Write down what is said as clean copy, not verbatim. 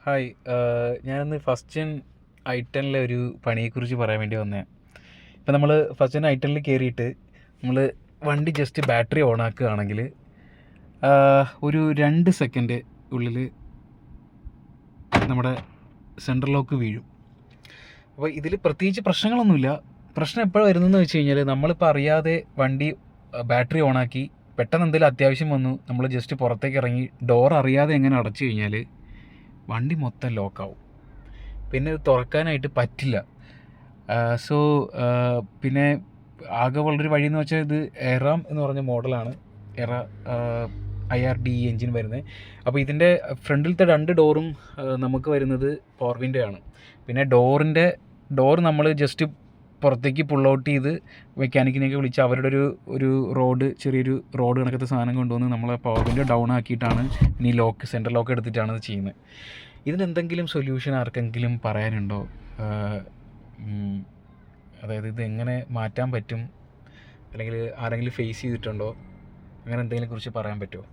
Hi. ഞാനിന്ന് first gen ഐ10ലെ ഒരു പണിയെക്കുറിച്ച് പറയാൻ വേണ്ടി വന്നതാണ്. ഇപ്പം നമ്മൾ ഫസ്റ്റ് ജെൻ ഐ10ൽ കയറിയിട്ട് നമ്മൾ വണ്ടി ജസ്റ്റ് ബാറ്ററി ഓൺ ആക്കുകയാണെങ്കിൽ ഒരു 2 സെക്കൻഡ് ഉള്ളിൽ നമ്മുടെ സെൻട്രൽ ലോക്ക് വീഴും. അപ്പോൾ ഇതിൽ പ്രത്യേകിച്ച് പ്രശ്നങ്ങളൊന്നുമില്ല. പ്രശ്നം എപ്പോഴാണ് വരുന്നതെന്ന് വെച്ച് കഴിഞ്ഞാൽ നമ്മളിപ്പോൾ അറിയാതെ വണ്ടി ബാറ്ററി ഓണാക്കി പെട്ടെന്ന് എന്തെങ്കിലും അത്യാവശ്യം വന്നു, നമ്മൾ ജസ്റ്റ് പുറത്തേക്ക് ഇറങ്ങി ഡോർ അറിയാതെ എങ്ങനെ അടച്ചു കഴിഞ്ഞാൽ വണ്ടി മൊത്തം ലോക്കാവും. പിന്നെ ഇത് തുറക്കാനായിട്ട് പറ്റില്ല. സോ പിന്നെ ആകെ ഉള്ളൊരു വഴിയെന്ന് വെച്ചാൽ ഇത് എറാം എന്ന് പറഞ്ഞ മോഡലാണ്. എറ IRD എൻജിൻ വരുന്നത്. അപ്പോൾ ഇതിൻ്റെ ഫ്രണ്ടിലത്തെ 2 ഡോറും നമുക്ക് വരുന്നത് പവർ വിൻഡോ ആണ്. പിന്നെ ഡോർ നമ്മൾ ജസ്റ്റ് പുറത്തേക്ക് പുൾ ഔട്ട് ചെയ്ത് മെക്കാനിക്കിനെയൊക്കെ വിളിച്ച് അവരുടെ ഒരു ചെറിയൊരു റോഡ് കണക്കത്തെ സാധനം കൊണ്ടുവന്ന് നമ്മളെ പവർ വിൻഡോ ഡൗൺ ആക്കിയിട്ടാണ് ഇനി സെൻട്രൽ ലോക്ക് എടുത്തിട്ടാണ് ഇത് ചെയ്യുന്നത്. ഇതിനെന്തെങ്കിലും സൊല്യൂഷൻ ആർക്കെങ്കിലും പറയാനുണ്ടോ? അതായത് ഇത് എങ്ങനെ മാറ്റാൻ പറ്റും, അല്ലെങ്കിൽ ആരെങ്കിലും ഫേസ് ചെയ്തിട്ടുണ്ടോ, അങ്ങനെ എന്തെങ്കിലും കുറിച്ച് പറയാൻ പറ്റുമോ?